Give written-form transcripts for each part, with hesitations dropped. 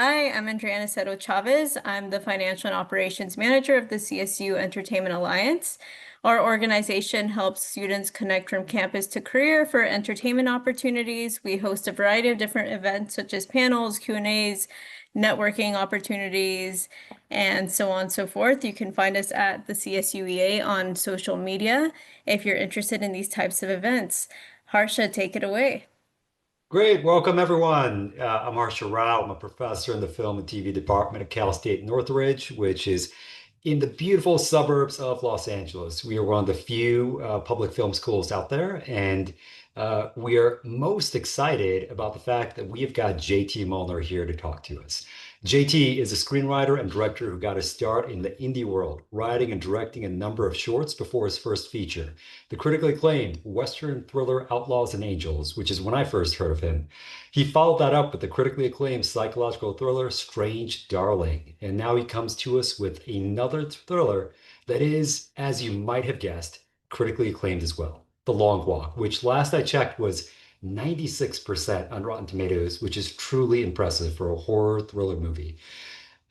Hi, I'm Andrea Aniceto Chavez. I'm the Financial and Operations Manager of the CSU Entertainment Alliance. Our organization helps students connect from campus to career for entertainment opportunities. We host a variety of different events such as panels, Q&As, networking opportunities, and so on and so forth. You can find us at the CSUEA on social media if you're interested in these types of events. Harsha, take it away. Great. Welcome, everyone. I'm Harsha Rao. I'm a professor in the film and TV department at Cal State Northridge, which is in the beautiful suburbs of Los Angeles. We are one of the few public film schools out there, and we are most excited about the fact that we have got JT Mollner here to talk to us. JT is a screenwriter and director who got his start in the indie world, writing and directing a number of shorts before his first feature, the critically acclaimed Western thriller Outlaws and Angels, which is when I first heard of him. He followed that up with the critically acclaimed psychological thriller Strange Darling, and now he comes to us with another thriller that is, as you might have guessed, critically acclaimed as well. The Long Walk, which last I checked was 96% on Rotten Tomatoes, which is truly impressive for a horror thriller movie.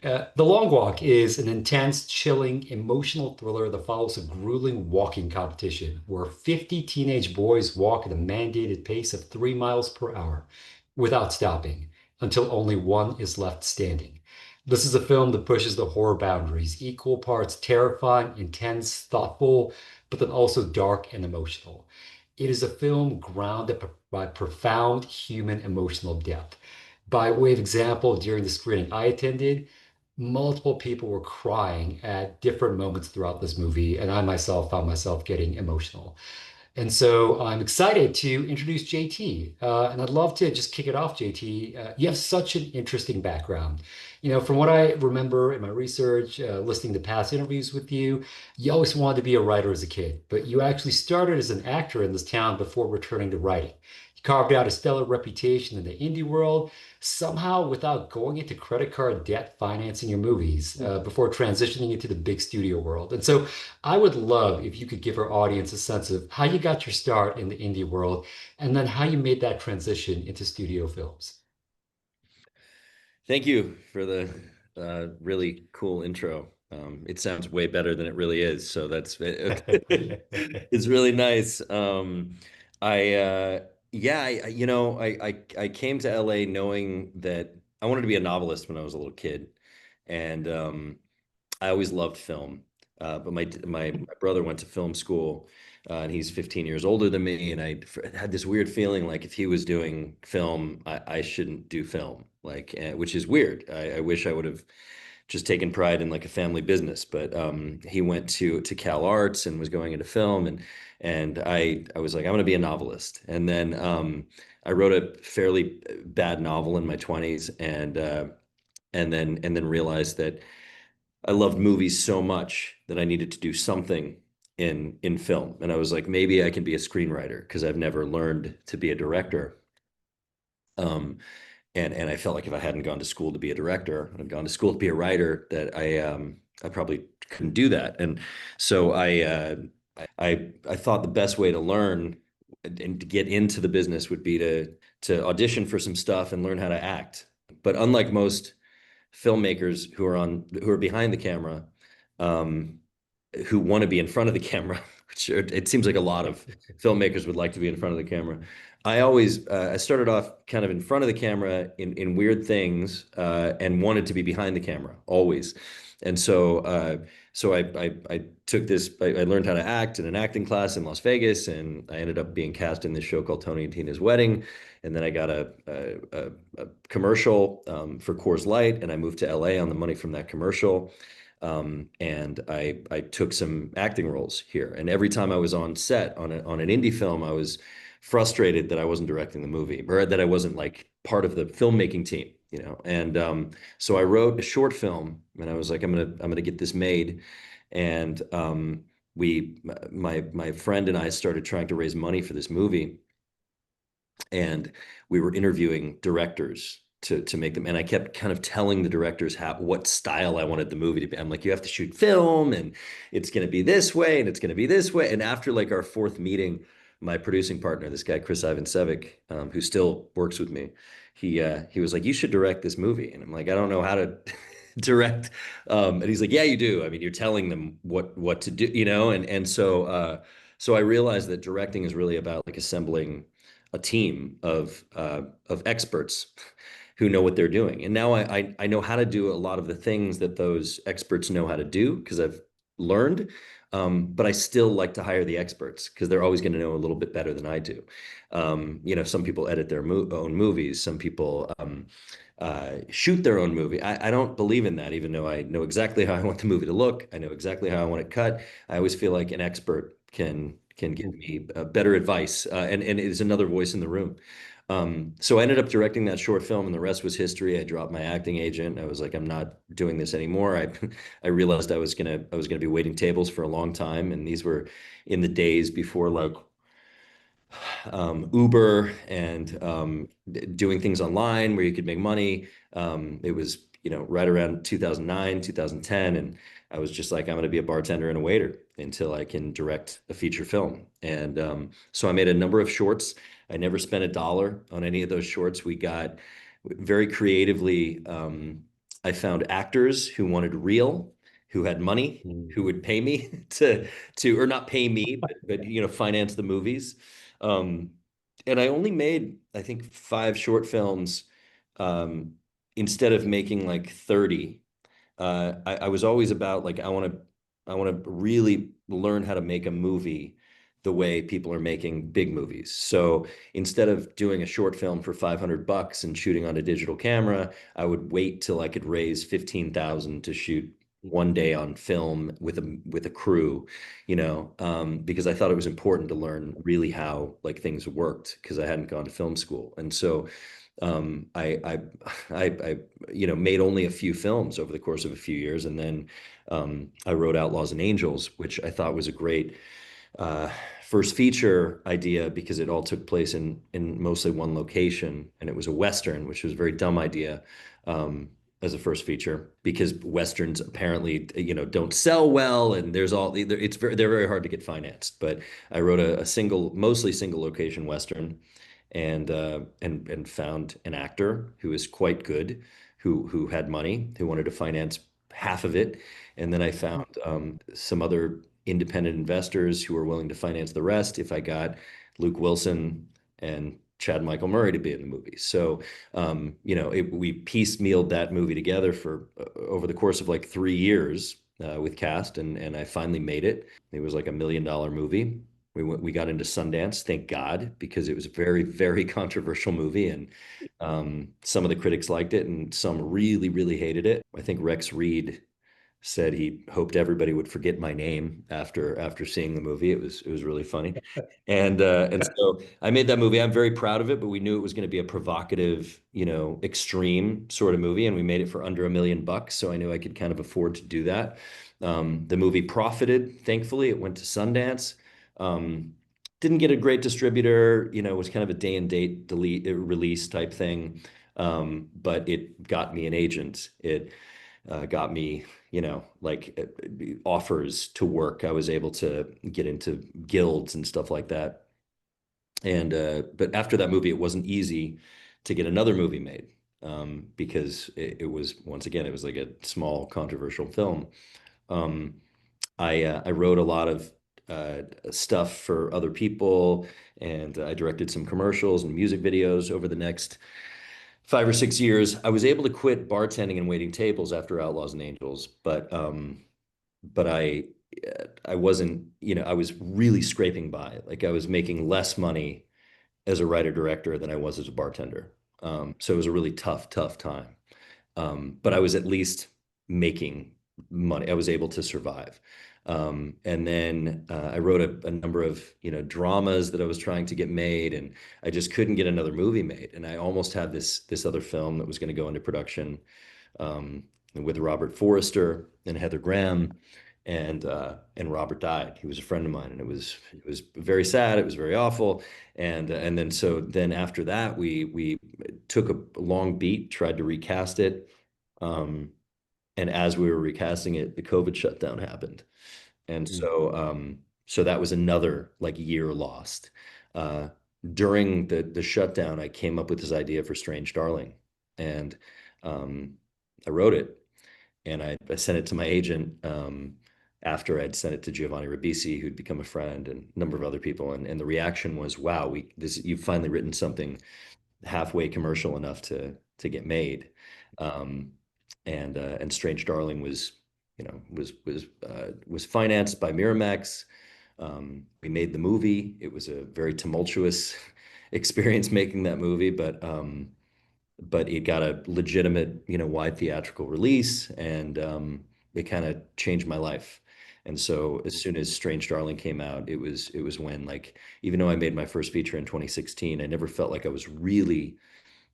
The Long Walk is an intense, chilling, emotional thriller that follows a grueling walking competition where 50 teenage boys walk at a mandated pace of 3 miles per hour without stopping until only one is left standing. This is a film that pushes the horror boundaries, equal parts terrifying, intense, thoughtful, but then also dark and emotional. It is a film grounded by profound human emotional depth. By way of example, during the screening I attended, multiple people were crying at different moments throughout this movie, and I myself found myself getting emotional. And so I'm excited to introduce JT. And I'd love to just kick it off, JT. You have such an interesting background. From what I remember in my research, listening to past interviews with you, you always wanted to be a writer as a kid, but you actually started as an actor in this town before returning to writing. You carved out a stellar reputation in the indie world, somehow without going into credit card debt financing your movies, before transitioning into the big studio world. And so I would love if you could give our audience a sense of how you got your start in the indie world and then how you made that transition into studio films. Thank you for the really cool intro. It sounds way better than it really is, so that's it's really nice. I yeah, I came to LA knowing that I wanted to be a novelist when I was a little kid, and I always loved film. But my brother went to film school, and he's 15 years older than me. And had this weird feeling like if he was doing film, I shouldn't do film, like, which is weird. I wish I would have just taken pride in like a family business. But he went to Cal Arts and was going into film, and I was like, I'm going to be a novelist. And then I wrote a fairly bad novel in my 20s, and then realized that I loved movies so much that I needed to do something in film. And I was like, maybe I can be a screenwriter because I've never learned to be a director. Um, and I felt like if I hadn't gone to school to be a director, I'd gone to school to be a writer, that I probably couldn't do that. And so I thought the best way to learn and to get into the business would be to audition for some stuff and learn how to act. But unlike most filmmakers who are behind the camera, um, who want to be in front of the camera, which it seems like a lot of filmmakers would like to be in front of the camera. I started off kind of in front of the camera in weird things, and wanted to be behind the camera always. And so I took this. I learned how to act in an acting class in Las Vegas, and I ended up being cast in this show called Tony and Tina's Wedding. And then I got a commercial for Coors Light, and I moved to LA on the money from that commercial. And I took some acting roles here. And every time I was on set on an indie film, I was frustrated that I wasn't directing the movie, or that I wasn't like part of the filmmaking team, you know. And so I wrote a short film, and I was like, I'm gonna get this made. And my friend and I started trying to raise money for this movie, and we were interviewing directors to make them. And I kept kind of telling the directors what style I wanted the movie to be. I'm like, you have to shoot film, and it's going to be this way, and it's going to be this way. And after like our fourth meeting, my producing partner, this guy Chris Ivansevic, who still works with me, he was like, "You should direct this movie," and I'm like, "I don't know how to direct," and he's like, "Yeah, you do. I mean, you're telling them what to do, you know." And so so I realized that directing is really about like assembling a team of experts who know what they're doing. And now I know how to do a lot of the things that those experts know how to do because I've learned. But I still like to hire the experts because they're always going to know a little bit better than I do. You know, some people edit their mo own movies. Some people shoot their own movie. I don't believe in that, even though I know exactly how I want the movie to look. I know exactly how I want it cut. I always feel like an expert can give me better advice, and it is another voice in the room. So I ended up directing that short film, and the rest was history. I dropped my acting agent. I was like, I'm not doing this anymore. I realized I was gonna be waiting tables for a long time, and these were in the days before like Uber and doing things online where you could make money. It was, you know, right around 2009, 2010, and I was just like, I'm going to be a bartender and a waiter until I can direct a feature film. And so I made a number of shorts. I never spent a dollar on any of those shorts. We got very creatively. I found actors who wanted real, who had money, who would pay me to or not pay me, but you know, finance the movies. Um, and I only made, I think, 5 short films instead of making like 30. I was always about like I want to really learn how to make a movie the way people are making big movies. So instead of doing a short film for $500 and shooting on a digital camera, I would wait till I could raise 15,000 to shoot one day on film with a crew, you know, because I thought it was important to learn really how like things worked because I hadn't gone to film school. And so um, I, I, I, you know, made only a few films over the course of a few years, and then I wrote Outlaws and Angels, which I thought was a great uh, first feature idea because it all took place in mostly one location, and it was a Western, which was a very dumb idea. Um, as a first feature because westerns apparently you know don't sell well and there's all they're very hard to get financed, but I wrote a single mostly single location western and found an actor who is quite good, who had money, who wanted to finance half of it, and then I found some other independent investors who were willing to finance the rest if I got Luke Wilson and Chad Michael Murray to be in the movie. So, you know, we piecemealed that movie together for over the course of like 3 years with cast, and I finally made it. It was like $1 million movie. We got into Sundance, thank God, because it was a very, very controversial movie, and some of the critics liked it, and some really, really hated it. I think Rex Reed said he hoped everybody would forget my name after seeing the movie. It was really funny, and so I made that movie. I'm very proud of it, but we knew it was going to be a provocative, you know, extreme sort of movie, and we made it for under $1 million. So I knew I could kind of afford to do that. The movie profited, thankfully. It went to Sundance. Um, didn't get a great distributor, you know, it was kind of a day and date delete release type thing. But it got me an agent. It got me, you know, like offers to work. I was able to get into guilds and stuff like that. And but after that movie, it wasn't easy to get another movie made because it was once again it was like a small controversial film. Um, I wrote a lot of stuff for other people, and I directed some commercials and music videos over the next 5 or 6 years. I was able to quit bartending and waiting tables after Outlaws and Angels, but I wasn't, you know, I was really scraping by. Like I was making less money as a writer director than I was as a bartender. So it was a really tough time. But I was at least making money. I was able to survive. And then I wrote a number of, you know, dramas that I was trying to get made, and I just couldn't get another movie made. And I almost had this other film that was going to go into production um, with Robert Forrester and Heather Graham, and Robert died. He was a friend of mine, and it was very sad. It was very awful. And then so then after that, we took a long beat, tried to recast it. And as we were recasting it, the COVID shutdown happened. And Mm. so So that was another like year lost. Uh, During the shutdown, I came up with this idea for Strange Darling, and um, I wrote it, and I sent it to my agent after I'd sent it to Giovanni Ribisi, who'd become a friend, and a number of other people, and the reaction was, "Wow, you've finally written something halfway commercial enough to get made." Um, and Strange Darling was, was financed by Miramax. We made the movie. It was a very tumultuous experience making that movie, but it got a legitimate, wide theatrical release, and it kind of changed my life. And so as soon as Strange Darling came out, it was when, like, even though I made my first feature in 2016, I never felt like I was really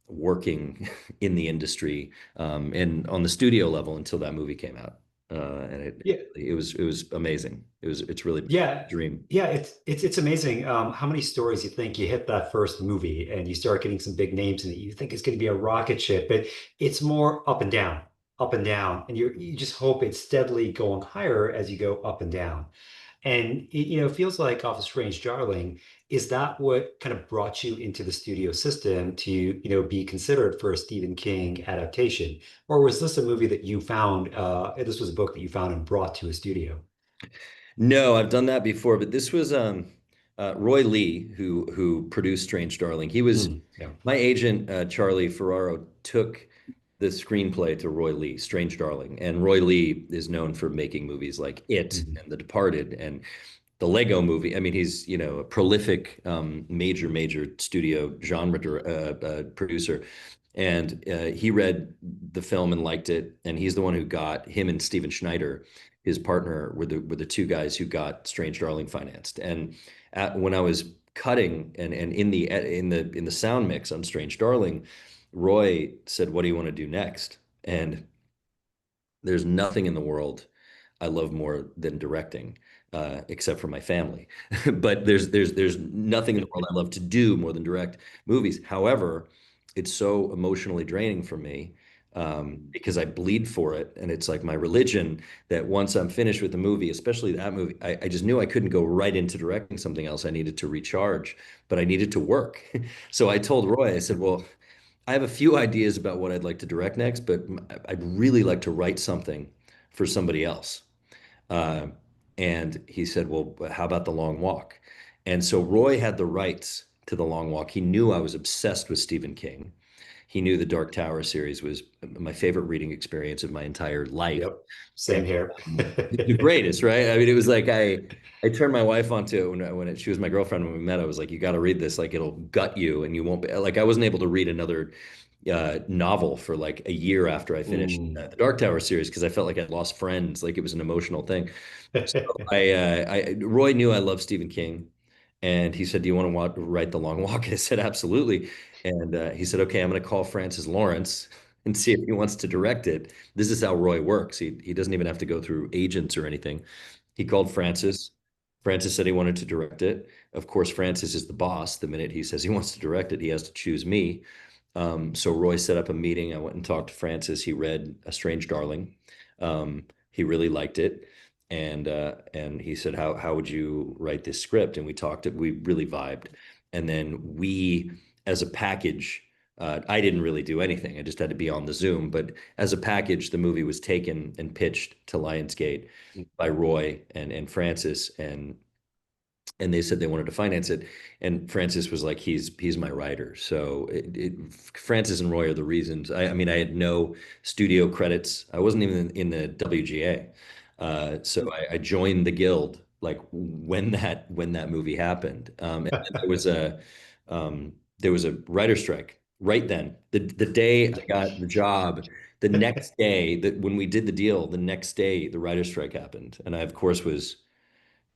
working in the industry and on the studio level until that movie came out. And Yeah, it was amazing. It's really been yeah, a dream. yeah. It's amazing how many stories you think you hit that first movie and you start getting some big names in it. You think it's going to be a rocket ship, but it's more up and down, and you just hope it's steadily going higher as you go up and down. And it feels like off of Strange Darling, is that what kind of brought you into the studio system to, be considered for a Stephen King adaptation? Or was this a movie that you found, this was a book that you found and brought to a studio? No, I've done that before, but this was Roy Lee who produced Strange Darling. He was Yeah. my agent. Charlie Ferraro took the screenplay to Roy Lee, Strange Darling, and Roy Lee is known for making movies like It Mhm. and The Departed and the Lego Movie. I mean, he's a prolific, major studio genre producer, and he read the film and liked it. And he's the one who got him and Steven Schneider, his partner, were the two guys who got Strange Darling financed. And when I was cutting and in the sound mix on Strange Darling, Roy said, "What do you want to do next?" And there's nothing in the world I love more than directing, except for my family. But there's nothing in the world I love to do more than direct movies. However, it's so emotionally draining for me because I bleed for it, and it's like my religion that once I'm finished with the movie, especially that movie, I just knew I couldn't go right into directing something else. I needed to recharge, but I needed to work. So I told Roy, I said, "Well, I have a few ideas about what I'd like to direct next, but I'd really like to write something for somebody else." Uh, and he said, "Well, how about The Long Walk?" And so Roy had the rights to The Long Walk. He knew I was obsessed with Stephen King. He knew the Dark Tower series was my favorite reading experience of my entire life. Yep. And Same here. the greatest, right? I mean, it was like I turned my wife onto it she was my girlfriend when we met. I was like, "You got to read this. Like, it'll gut you, and you won't be like." I wasn't able to read another novel for like a year after I finished Mm. the Dark Tower series because I felt like I'd lost friends. Like it was an emotional thing. So Roy knew I loved Stephen King, and he said, "Do you want to write The Long Walk?" I said, "Absolutely." And he said, "Okay, I'm going to call Francis Lawrence and see if he wants to direct it." This is how Roy works. He doesn't even have to go through agents or anything. He called Francis. Francis said he wanted to direct it. Of course, Francis is the boss. The minute he says he wants to direct it, he has to choose me. So Roy set up a meeting. I went and talked to Francis. He read A Strange Darling. He really liked it, and he said, "How would you write this script?" And we talked. We really vibed, and then as a package, I didn't really do anything. I just had to be on the Zoom. But as a package, the movie was taken and pitched to Lionsgate by Roy and Francis, and they said they wanted to finance it. And Francis was like, he's my writer. So Francis and Roy are the reasons. I mean, I had no studio credits. I wasn't even in the WGA. So I joined the guild like when that movie happened. And then there was a writer strike right then. The day I got the job, the next day that when we did the deal, the next day the writer strike happened. And I, of course, was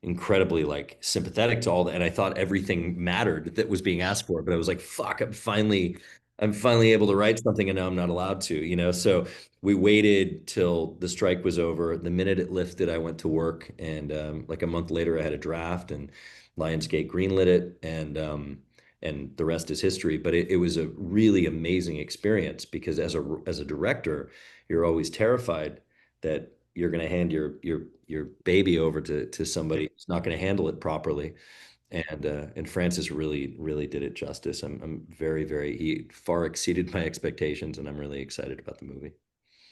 incredibly like sympathetic to all that, and I thought everything mattered that was being asked for, but I was like, fuck, I'm finally able to write something, and now I'm not allowed to. So we waited till the strike was over. The minute it lifted, I went to work, and like a month later I had a draft, and Lionsgate greenlit it, and the rest is history. But it was a really amazing experience because as a director, you're always terrified that you're going to hand your baby over to somebody who's not going to handle it properly. And Francis really did it justice. I'm very he far exceeded my expectations, and I'm really excited about the movie.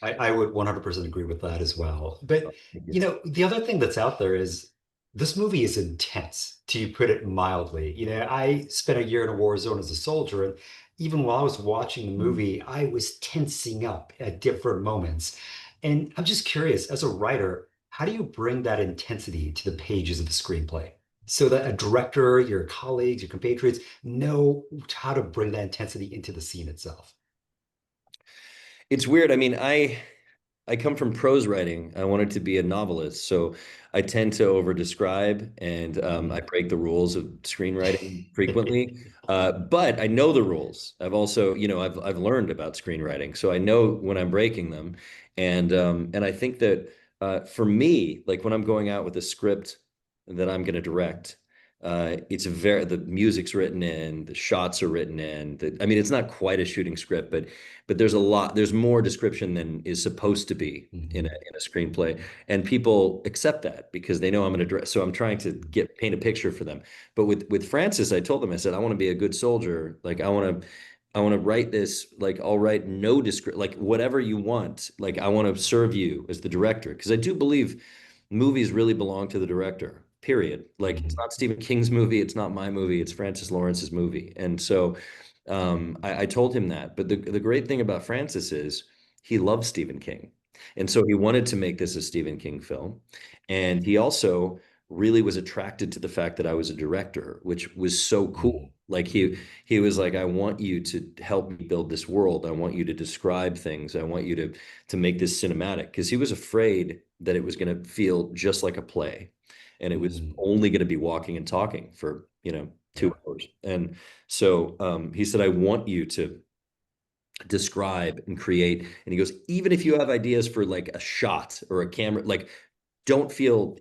I would 100% agree with that as well. But, Thank you. you know, the other thing that's out there is this movie is intense, to put it mildly. You know, I spent a year in a war zone as a soldier, and even while I was watching the movie, I was tensing up at different moments. And I'm just curious, as a writer, how do you bring that intensity to the pages of the screenplay so that a director, your colleagues, your compatriots know how to bring that intensity into the scene itself? It's weird. I mean, I come from prose writing. I wanted to be a novelist, so I tend to over describe, and I break the rules of screenwriting frequently. But I know the rules. I've also, I've learned about screenwriting, so I know when I'm breaking them. And I think that for me, like when I'm going out with a script that I'm going to direct, the music's written in, the shots are written in. I mean, it's not quite a shooting script, but there's more description than is supposed to be in Mhm. a screenplay, and people accept that because they know I'm going to direct. So I'm trying to paint a picture for them. But with Francis, I told them, I said, I want to be a good soldier. Like I want to write this, like I'll write no descript, like whatever you want. Like I want to serve you as the director because I do believe movies really belong to the director. Period. Like it's Mhm. not Stephen King's movie, it's not my movie, it's Francis Lawrence's movie. And so I told him that. But the great thing about Francis is he loves Stephen King. And so he wanted to make this a Stephen King film. And he also really was attracted to the fact that I was a director, which was so cool. Mhm. Like he was like, I want you to help me build this world. I want you to describe things. I want you to make this cinematic. Because he was afraid that it was going to feel just like a play. And it was Mhm. only going to be walking and talking for, Yeah. 2 hours. And so he said, I want you to describe and create. And he goes, even if you have ideas for like a shot or a camera, like don't feel,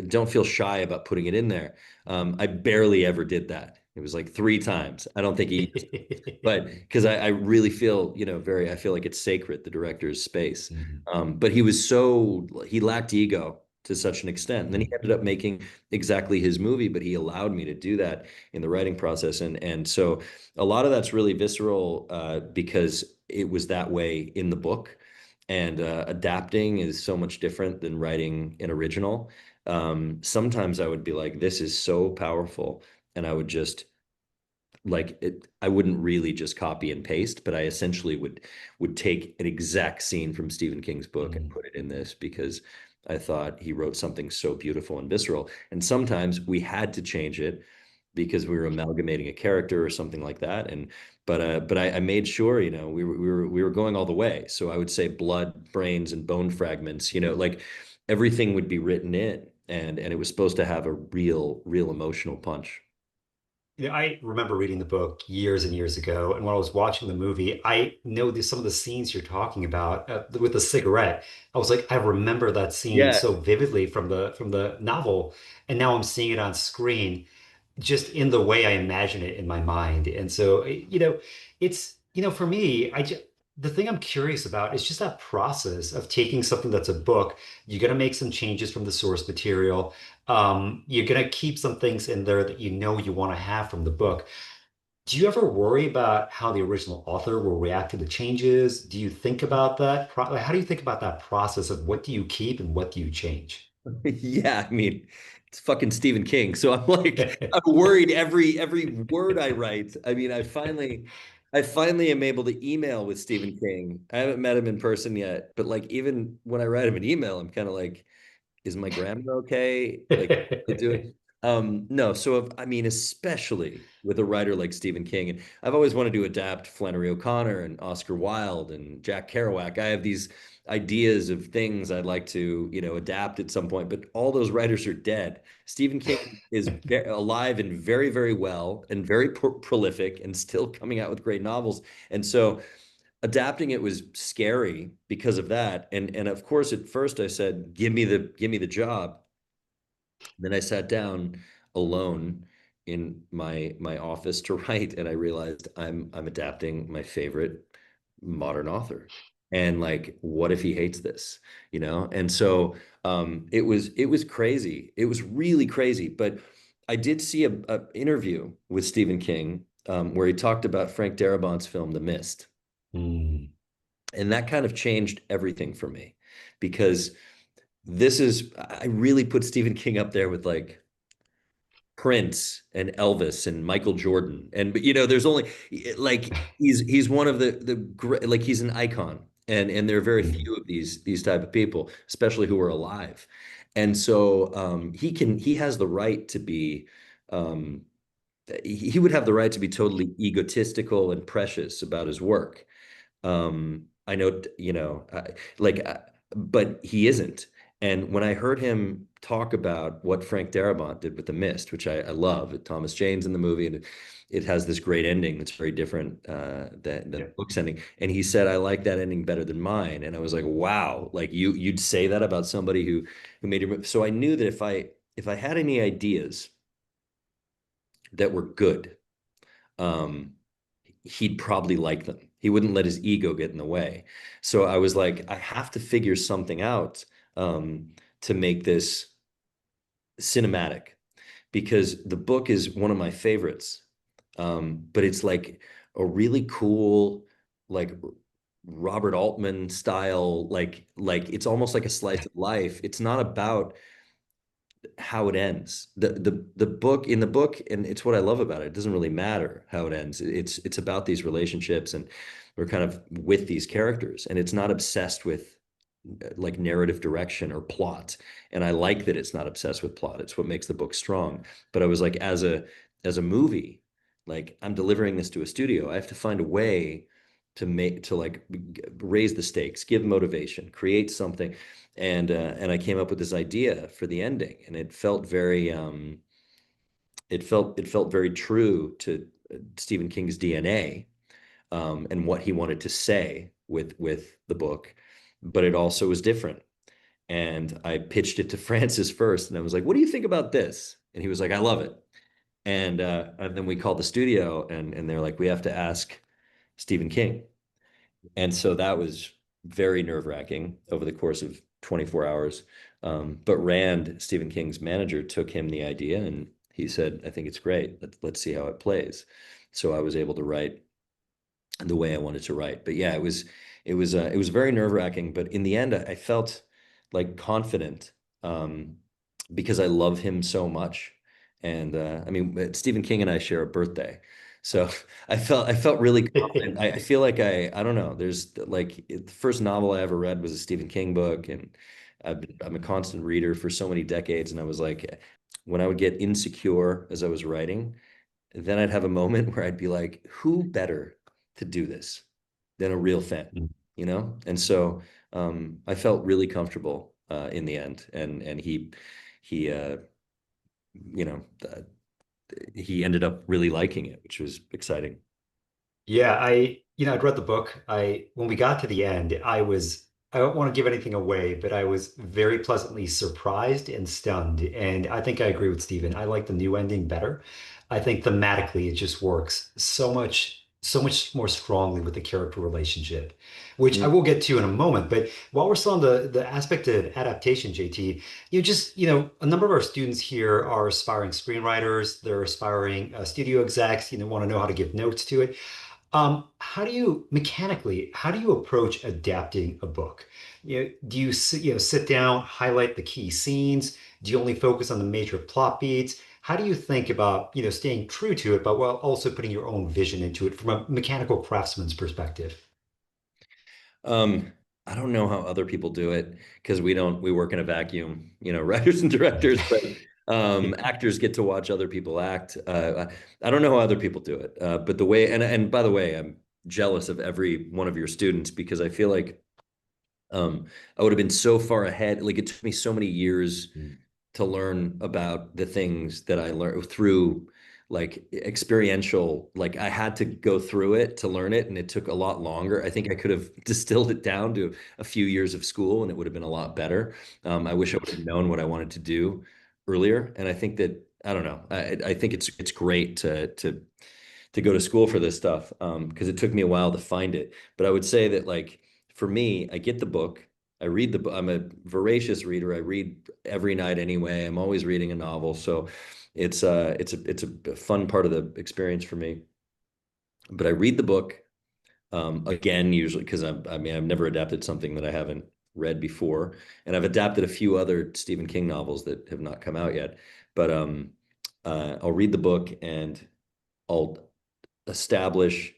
don't feel shy about putting it in there. I barely ever did that. It was like 3 times. I don't think he but because I really feel, I feel like it's sacred, the director's space. Mhm. But he lacked ego to such an extent. And then he Mhm. ended up making exactly his movie, but he allowed me to do that in the writing process. And so a lot of that's really visceral because it was that way in the book. And adapting is so much different than writing an original. Sometimes I would be like, this is so powerful. And I would just I wouldn't really just copy and paste, but I essentially would take an exact scene from Stephen King's book and Mhm. put it in this because I thought he wrote something so beautiful and visceral. And sometimes we had to change it because we were amalgamating a character or something like that. But I made sure, we were going all the way. So I would say blood, brains, and bone fragments, like everything would be written in, and it was supposed to have a real emotional punch. Yeah, I remember reading the book years and years ago, and when I was watching the movie, I know some of the scenes you're talking about with the cigarette. I was like, I remember that scene Yeah. so vividly from the novel, and now I'm seeing it on screen, just in the way I imagine it in my mind. And so, it's, for me, the thing I'm curious about is just that process of taking something that's a book. You're going to make some changes from the source material. You're going to keep some things in there that you want to have from the book. Do you ever worry about how the original author will react to the changes? Do you think about that? How do you think about that process of what do you keep and what do you change? Yeah, I mean, it's fucking Stephen King. So I'm worried every word I write. I mean, I finally am able to email with Stephen King. I haven't met him in person yet, but like even when I write him an email, I'm kind of like, is my grammar okay? Like I do it. No, so I mean, especially with a writer like Stephen King, and I've always wanted to adapt Flannery O'Connor and Oscar Wilde and Jack Kerouac. I have these ideas of things I'd like to, adapt at some point, but all those writers are dead. Stephen King is alive and very well and very prolific and still coming out with great novels. And so adapting it was scary because of that. And of course, at first I said, give me the job. Then I sat down alone in my office to write, and I realized I'm adapting my favorite modern author. And like, what if he hates this? You know? And so it was crazy. It was really crazy. But I did see a interview with Stephen King where he talked about Frank Darabont's film, The Mist. Mm. And that kind of changed everything for me because this is, I really put Stephen King up there with like Prince and Elvis and Michael Jordan. And but there's only like he's one of like he's an icon. And there are very Mm. few of these type of people, especially who are alive. And so he has the right to be um he would have the right to be totally egotistical and precious about his work. I know, like, but he isn't. And when I heard him talk about what Frank Darabont did with The Mist, which I love, Thomas Jane's in the movie, and it has this great ending that's very different than the Yeah. book's ending. And he said, "I like that ending better than mine." And I was like, "Wow!" Like you'd say that about somebody who made your. So I knew that if I had any ideas that were good, um, he'd probably like them. He wouldn't let his ego get in the way. So I was like, I have to figure something out to make this cinematic because the book is one of my favorites. But it's like a really cool, like Robert Altman style, like it's almost like a slice of life. It's not about how it ends. The book in the book, and it's what I love about it. It doesn't really matter how it ends. It's about these relationships, and we're kind of with these characters, and it's not obsessed with like narrative direction or plot. And I like that it's not obsessed with plot. It's what makes the book strong. But I was like, as a movie, like I'm delivering this to a studio. I have to find a way to like raise the stakes, give motivation, create something. And I came up with this idea for the ending, and it felt very true to Stephen King's DNA, and what he wanted to say with the book, but it also was different. And I pitched it to Francis first, and I was like, "What do you think about this?" And he was like, "I love it." And then we called the studio, and they're like, "We have to ask Stephen King." And so that was very nerve-wracking over the course of 24 hours. But Rand, Stephen King's manager, took him the idea and he said, "I think it's great. Let's see how it plays." So I was able to write the way I wanted to write. But yeah, it was very nerve-wracking. But in the end, I felt like confident because I love him so much. And I mean, Stephen King and I share a birthday. So I felt really confident. I feel like I don't know. There's like the first novel I ever read was a Stephen King book, and I'm a constant reader for so many decades. And I was like, when I would get insecure as I was writing, then I'd have a moment where I'd be like, who better to do this than a real fan, you know? And so I felt really comfortable in the end, and he you know uh, he ended up really liking it, which was exciting. Yeah, I'd read the book. When we got to the end, I don't want to give anything away, but I was very pleasantly surprised and stunned. And I think I agree with Stephen. I like the new ending better. I think thematically it just works so much more strongly with the character relationship, which I Mm. will get to in a moment. But while we're still on the aspect of adaptation, JT, a number of our students here are aspiring screenwriters, they're aspiring studio execs, want to know how to give notes to it. How do you approach adapting a book? Do you sit down, highlight the key scenes? Do you only focus on the major plot beats? How do you think about, staying true to it, but while also putting your own vision into it from a mechanical craftsman's perspective? Um, I don't know how other people do it because we work in a vacuum, writers and directors, but actors get to watch other people act. I don't know how other people do it, but the way, and by the way, I'm jealous of every one of your students because I feel like um, I would have been so far ahead. Like it took me so many years to learn about the things that I learned through like experiential, like I had to go through it to learn it, and it took a lot longer. I think I could have distilled it down to a few years of school and it would have been a lot better. I wish I would have known what I wanted to do earlier. And I think that I don't know. I think it's great to go to school for this stuff because it took me a while to find it. But I would say that like for me, I get the book, I read the book. I'm a voracious reader. I read every night anyway. I'm always reading a novel, so it's a fun part of the experience for me. But I read the book again, usually because I mean, I've never adapted something that I haven't read before, and I've adapted a few other Stephen King novels that have not come out yet. But I'll read the book and I'll establish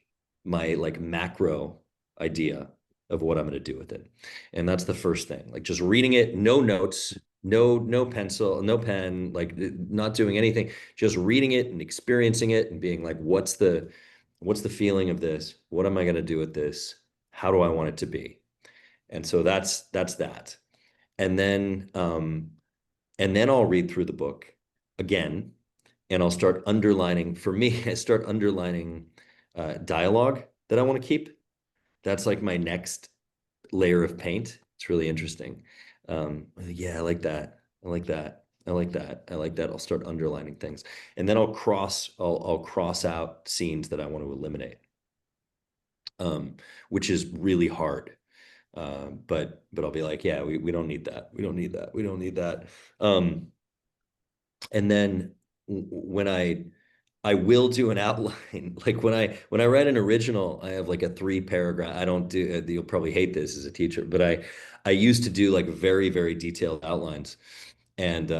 my like macro idea of what I'm going to do with it. And that's the first thing. Like just reading it, no notes, no pencil, no pen, like not doing anything, just reading it and experiencing it and being like, what's the feeling of this? What am I going to do with this? How do I want it to be? And so that's that. And then I'll read through the book again and I'll start underlining. For me, I start underlining dialogue that I want to keep. That's like my next layer of paint. It's really interesting. Yeah, I like that. I like that. I like that. I like that. I'll start underlining things, and then I'll cross out scenes that I want to eliminate, which is really hard. But I'll be like, yeah, we don't need that. We don't need that. We don't need that. And then when I will do an outline. Like when I write an original, I have like a 3 paragraph. I don't do, you'll probably hate this as a teacher, but I used to do like very, very detailed outlines, and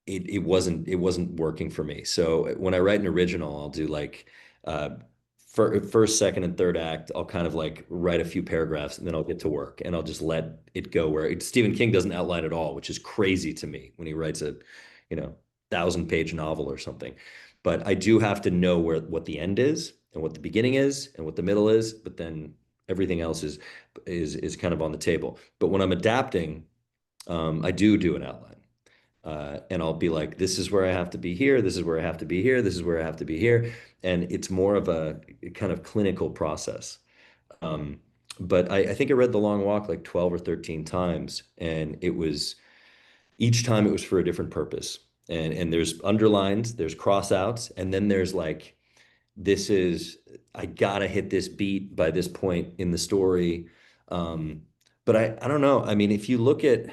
it wasn't working for me. So when I write an original, I'll do like uh first, second, and third act. I'll kind of like write a few paragraphs, and then I'll get to work, and I'll just let it go. Stephen King doesn't outline at all, which is crazy to me when he writes a, 1,000-page novel or something. But I do have to know what the end is and what the beginning is and what the middle is, but then everything else is kind of on the table. But when I'm adapting, I do an outline. And I'll be like, this is where I have to be here, this is where I have to be here, this is where I have to be here. And it's more of a kind of clinical process. Um, but I think I read The Long Walk like 12 or 13 times, and each time it was for a different purpose. And there's underlines, there's crossouts, and then there's like, this is, I gotta hit this beat by this point in the story. But I don't know. I mean, if you look at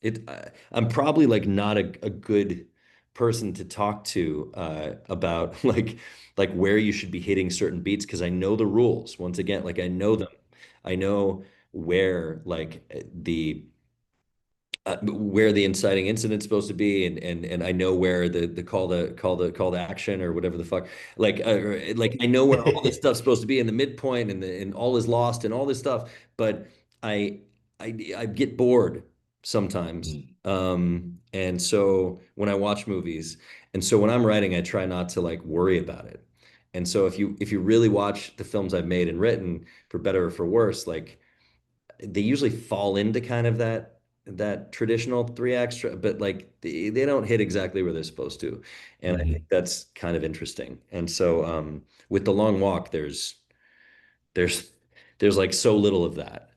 it, I'm probably like not a good person to talk to about like where you should be hitting certain beats, because I know the rules. Once again, like I know them. I know where like where the inciting incident's supposed to be, and I know where the call to action or whatever the fuck, like I know where all this stuff's supposed to be in the midpoint, and all is lost and all this stuff. But I I get bored sometimes. And so when I watch movies, and so when I'm writing, I try not to like worry about it. And so if you really watch the films I've made and written, for better or for worse, like they usually fall into kind of that traditional 3 acts, but like they don't hit exactly where they're supposed to. And I think that's kind of interesting. And so with The Long Walk, there's there's like so little of that.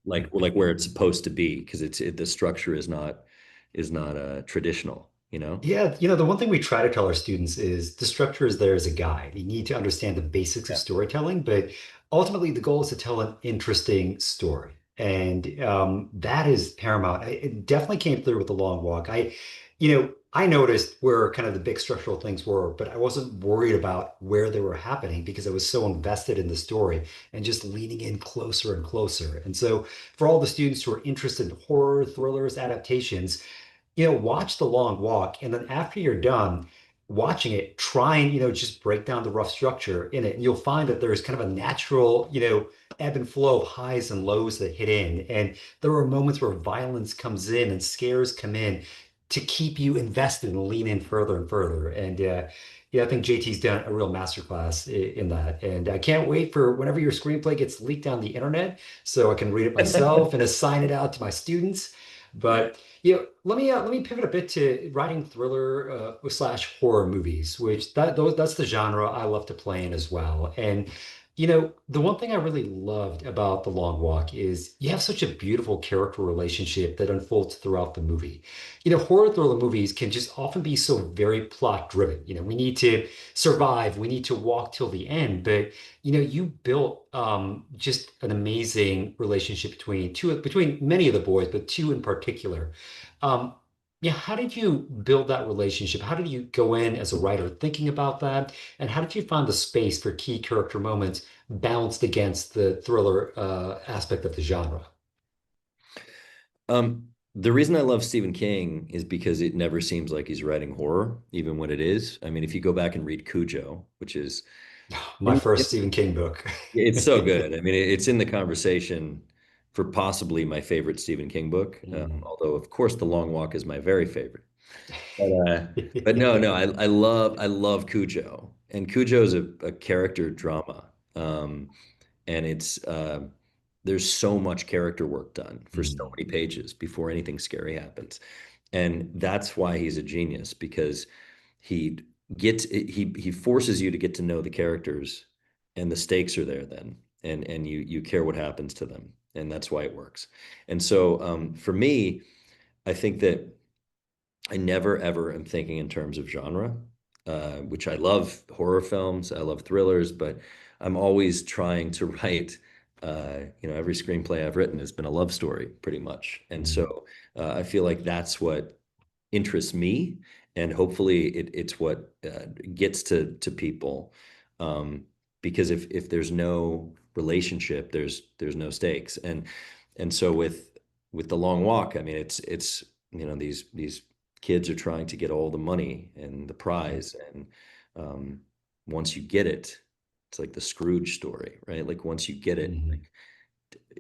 Like where it's supposed to be, because the structure is not traditional, you know? Yeah, the one thing we try to tell our students is the structure is there as a guide. You need to understand the basics of Yeah. storytelling, but ultimately the goal is to tell an interesting story. And that is paramount. It definitely came through with The Long Walk. I noticed where kind of the big structural things were, but I wasn't worried about where they were happening because I was so invested in the story and just leaning in closer and closer. And so for all the students who are interested in horror, thrillers, adaptations, watch The Long Walk, and then after you're done watching it, try and, just break down the rough structure in it. And you'll find that there's kind of a natural, ebb and flow of highs and lows that hit in. And there are moments where violence comes in and scares come in to keep you invested and lean in further and further. And yeah, I think JT's done a real masterclass in that. And I can't wait for whenever your screenplay gets leaked on the internet so I can read it myself and assign it out to my students. But let me pivot a bit to writing thriller slash horror movies, which that's the genre I love to play in as well. And The one thing I really loved about The Long Walk is you have such a beautiful character relationship that unfolds throughout the movie. Horror thriller movies can just often be so very plot driven. We need to survive, we need to walk till the end. But you built just an amazing relationship between many of the boys, but two in particular. Um, yeah, how did you build that relationship? How did you go in as a writer thinking about that? And how did you find the space for key character moments balanced against the thriller aspect of the genre? The reason I love Stephen King is because it never seems like he's writing horror, even when it is. I mean, if you go back and read Cujo, which is My first Stephen King book. it's so good. I mean, it's in the conversation for possibly my favorite Stephen King book. Mm. Although, of course, The Long Walk is my very favorite. But no, no, I love Cujo, and Cujo is a character drama, and it's there's so much character work done for so Mm. many pages before anything scary happens, and that's why he's a genius because he he forces you to get to know the characters, and the stakes are there then, and you care what happens to them, and that's why it works. And so for me, I think that I never ever am thinking in terms of genre, which I love horror films, I love thrillers, but I'm always trying to write. Every screenplay I've written has been a love story, pretty much, and Mm. so I feel like that's what interests me, and hopefully it's what gets to people. Um, because if there's no relationship, there's no stakes, and so with the long walk, I mean, it's these kids are trying to get all the money and the prize, and um, once you get it, it's like the Scrooge story, right? Like once you get it, Mm. like,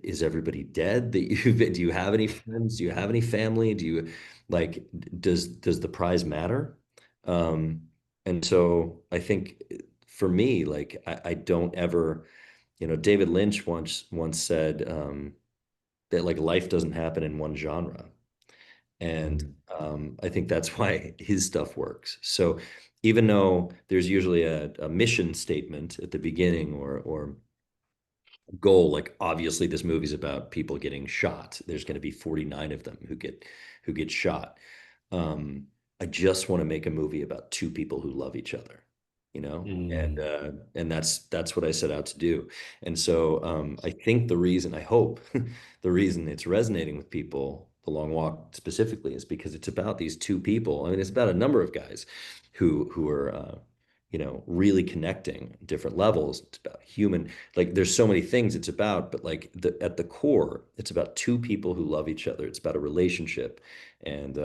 is everybody dead that you do you have any friends? Do you have any family? Do you like does the prize matter? Um, and so I think for me, like I don't ever, David Lynch once said that like life doesn't happen in one genre. And Mm. I think that's why his stuff works. So even though there's usually a mission statement at the beginning or goal, like obviously this movie's about people getting shot. There's going to be 49 of them who get shot. Um, I just want to make a movie about two people who love each other, Mm. and that's what I set out to do. And so I think I hope the reason it's resonating with people, The Long Walk specifically, is because it's about these two people. I mean, it's about a number of guys who are really connecting different levels. It's about human, like there's so many things it's about, but like at the core, it's about two people who love each other. It's about a relationship, and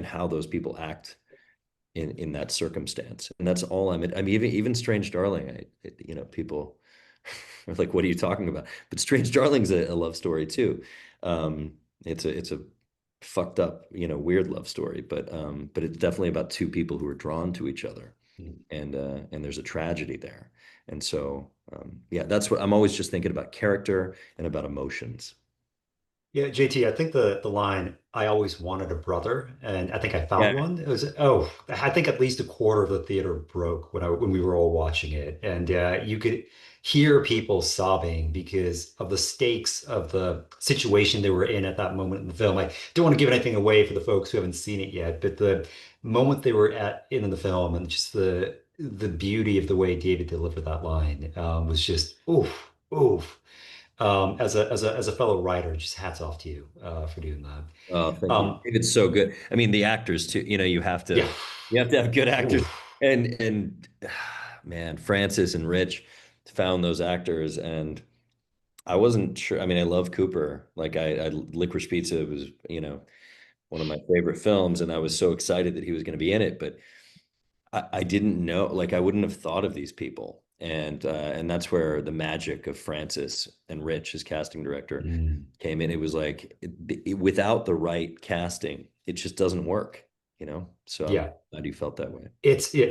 how those people act in that circumstance. And that's all I mean, even Strange Darling, people are like, what are you talking about? But Strange Darling's a love story too. It's a fucked up, weird love story, but it's definitely about two people who are drawn to each other, Mm. and there's a tragedy there. And so yeah, that's what I'm always just thinking about: character and about emotions. Yeah, JT, I think the line "I always wanted a brother," and I think I Yeah. found one. I think at least a quarter of the theater broke when we were all watching it, and you could hear people sobbing because of the stakes of the situation they were in at that moment in the film. I don't want to give anything away for the folks who haven't seen it yet, but the moment they were in the film and just the beauty of the way David delivered that line was just oof, oof. As a fellow writer, just hats off to you for doing that. Oh, thank you. Um, It's so good. I mean, the actors too, you have yeah. to have good actors. Oof. And man, Francis and Rich found those actors, and I wasn't sure. I mean, I love Cooper. Like I Licorice Pizza was, one of my favorite films, and I was so excited that he was going to be in it, but I didn't know, like I wouldn't have thought of these people. And that's where the magic of Francis and Rich, his casting director, Mm. came in. It was like without the right casting, it just doesn't work. So I'm Yeah. glad you felt that way.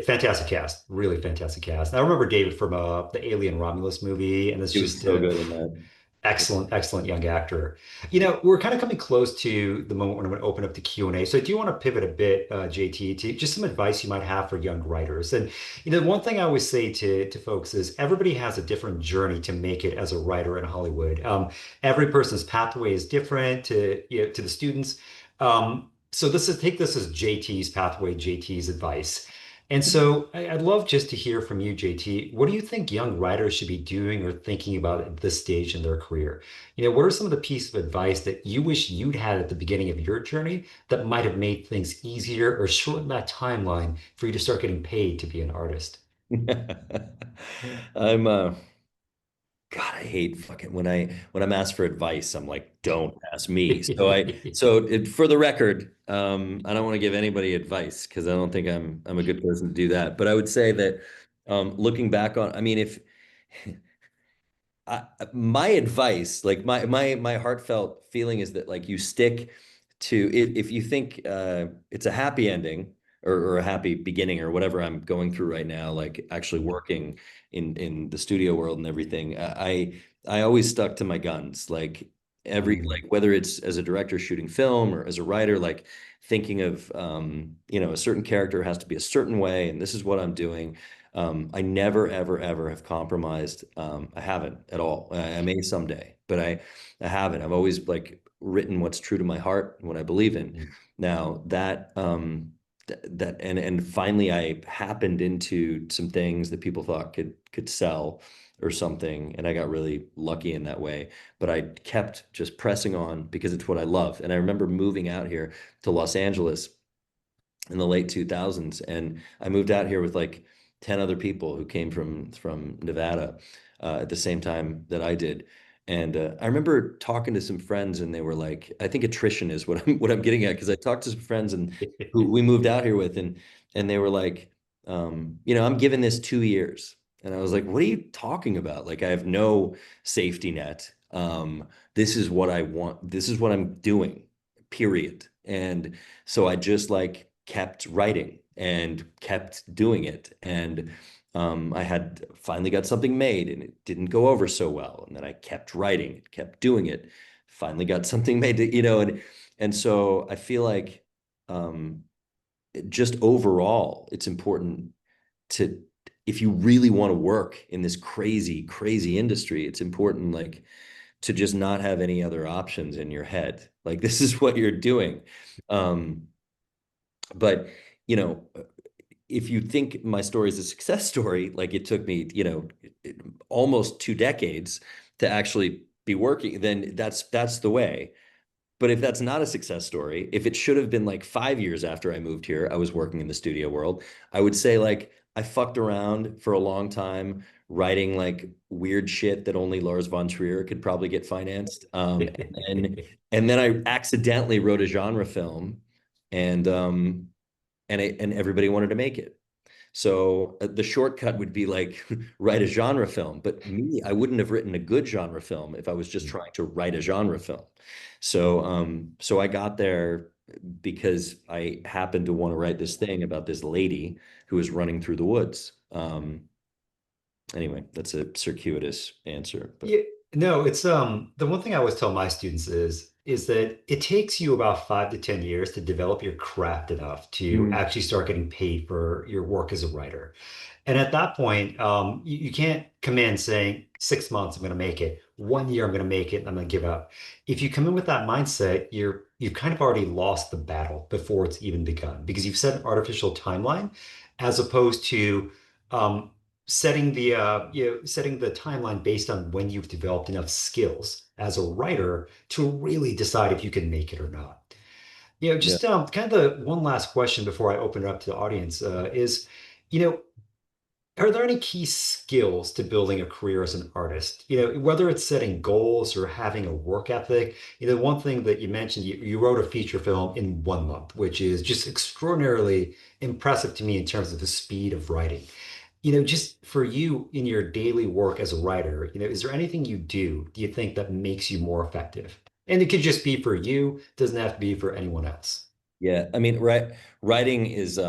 Fantastic cast, really fantastic cast. I remember David from the Alien Romulus movie, and it's He was just so good in that. Excellent, excellent young actor. We're kind of coming close to the moment when I'm going to open up the Q&A. So I do want to pivot a bit, JT, to just some advice you might have for young writers. And one thing I always say to folks is everybody has a different journey to make it as a writer in Hollywood. Every person's pathway is different to the students. So take this as JT's pathway, JT's advice. And so I'd love just to hear from you, JT. What do you think young writers should be doing or thinking about at this stage in their career? What are some of the pieces of advice that you wish you'd had at the beginning of your journey that might have made things easier or shortened that timeline for you to start getting paid to be an artist? I'm God, I hate fucking when I'm asked for advice, I'm like, don't ask me. For the record, I don't want to give anybody advice because I don't think I'm a good person to do that. But I would say that looking back on, I mean, if my advice, like my heartfelt feeling is that like you stick to if you think it's a happy ending or a happy beginning or whatever I'm going through right now, like actually working in the studio world and everything, I always stuck to my guns. Like Mm, like whether it's as a director shooting film or as a writer, like thinking of a certain character has to be a certain way, and this is what I'm doing. I never, ever, ever have compromised. I haven't at all. I may someday, but I haven't. I've always like written what's true to my heart and what I believe in. mm, Now and finally I happened into some things that people thought could sell or something, and I got really lucky in that way. But I kept just pressing on because it's what I love. And I remember moving out here to Los Angeles in the late 2000s, and I moved out here with like 10 other people who came from Nevada at the same time that I did. And I remember talking to some friends, and they were like, I think attrition is what I'm getting at, because I talked to some friends and who we moved out here with, and they were like, I'm giving this 2 years. And I was like, what are you talking about? Like, I have no safety net. This is what I want. This is what I'm doing, period. And so I just like kept writing and kept doing it. And I had finally got something made and it didn't go over so well. And then I kept writing, kept doing it, finally got something made, and so I feel like um, just overall, it's important to, if you really want to work in this crazy, crazy industry, it's important like to just not have any other options in your head. Like this is what you're doing. Um, but you know, if you think my story is a success story, like it took me, almost 2 decades to actually be working, then that's the way. But if that's not a success story, if it should have been like 5 years after I moved here, I was working in the studio world, I would say like I fucked around for a long time writing like weird shit that only Lars von Trier could probably get financed. And then I accidentally wrote a genre film, and and everybody wanted to make it. So the shortcut would be like write a genre film. But me, I wouldn't have written a good genre film if I was just trying to write a genre film. So I got there because I happened to want to write this thing about this lady who was running through the woods. Anyway, that's a circuitous answer, but Yeah, no, it's the one thing I always tell my students is that it takes you about 5 to 10 years to develop your craft enough to Mm. actually start getting paid for your work as a writer. And at that point, you can't come in saying 6 months I'm going to make it, 1 year I'm going to make it, and I'm going to give up. If you come in with that mindset, you've kind of already lost the battle before it's even begun because you've set an artificial timeline as opposed to um, setting the timeline based on when you've developed enough skills as a writer to really decide if you can make it or not. yeah. Just kind of the one last question before I open it up to the audience is, you know, are there any key skills to building a career as an artist? Whether it's setting goals or having a work ethic. One thing that you mentioned, you wrote a feature film in 1 month, which is just extraordinarily impressive to me in terms of the speed of writing. Just for you in your daily work as a writer, is there anything do you think that makes you more effective? And it could just be for you, doesn't have to be for anyone else. Yeah. I mean, writing is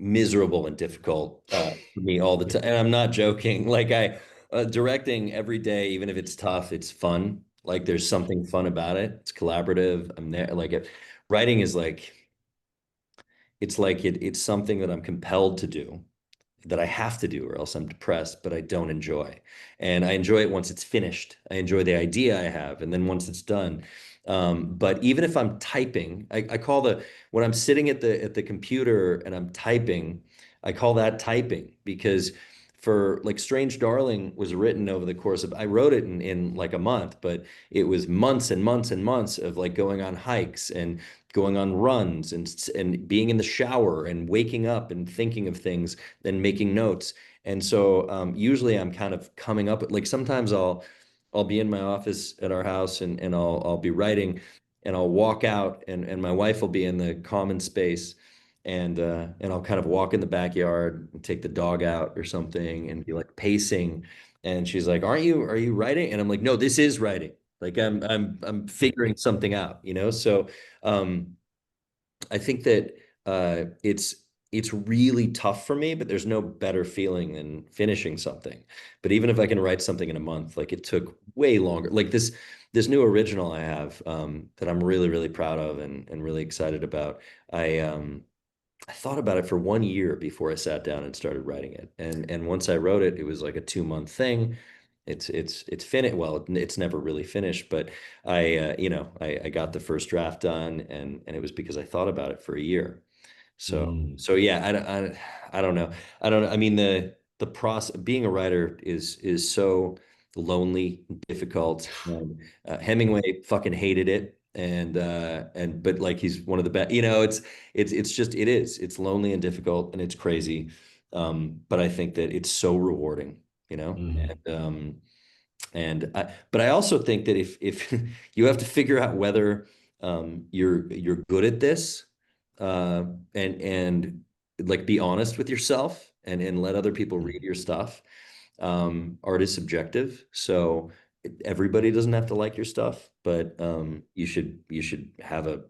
miserable and difficult for me all the time. And I'm not joking. Like Directing every day, even if it's tough, it's fun. Like there's something fun about it. It's collaborative. I'm there. Writing is it's something that I'm compelled to do, that I have to do, or else I'm depressed, but I don't enjoy. And I enjoy it once it's finished. I enjoy the idea I have, and then once it's done. But even if I'm typing, I call when I'm sitting at the computer and I'm typing, I call that typing because for like Strange Darling was written over the course of, I wrote it in like a month, but it was months and months and months of like going on hikes and going on runs and being in the shower and waking up and thinking of things and making notes. And so usually I'm kind of coming up with like sometimes I'll be in my office at our house and I'll be writing and I'll walk out and my wife will be in the common space and I'll kind of walk in the backyard and take the dog out or something and be like pacing. And she's like, are you writing? And I'm like, no, this is writing. Like I'm figuring something out, you know? So um I think that it's really tough for me, but there's no better feeling than finishing something. But even if I can write something in a month, like it took way longer. Like this new original I have that I'm really, really proud of and really excited about. I thought about it for 1 year before I sat down and started writing it. And once I wrote it, it was like a 2 month thing. It's finished. Well, it's never really finished, but I got the first draft done and it was because I thought about it for a year. Mm, So yeah, I don't know. I don't know. I mean, the process being a writer is so lonely, difficult. And, Hemingway fucking hated it, and but like he's one of the best. You know, it's just it is. It's lonely and difficult, and it's crazy. But I think that it's so rewarding. You know, mm, but I also think that if you have to figure out whether you're good at this, uh, and like be honest with yourself and let other people read your stuff. Art is subjective, so everybody doesn't have to like your stuff, but you should have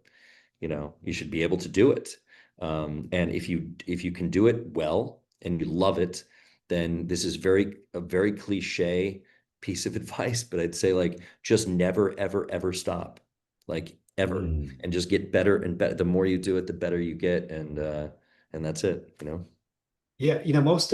you should be able to do it. And if you can do it well and you love it, then this is a very cliche piece of advice, but I'd say like just never, ever, ever stop, like ever, mm. and just get better and better. The more you do it, the better you get, and that's it, you know. Yeah, most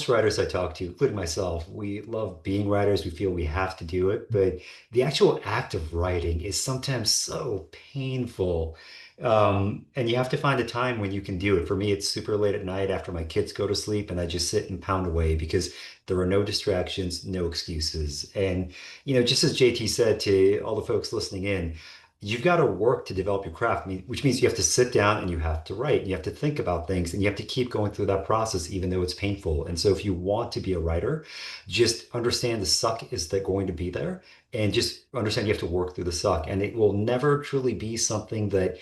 writers I talk to, including myself, we love being writers. We feel we have to do it, but the actual act of writing is sometimes so painful. And you have to find a time when you can do it. For me, it's super late at night after my kids go to sleep, and I just sit and pound away because there are no distractions, no excuses. And just as JT said to all the folks listening in, you've got to work to develop your craft, which means you have to sit down and you have to write, and you have to think about things, and you have to keep going through that process, even though it's painful. And so, if you want to be a writer, just understand the suck is that going to be there, and just understand you have to work through the suck, and it will never truly be something that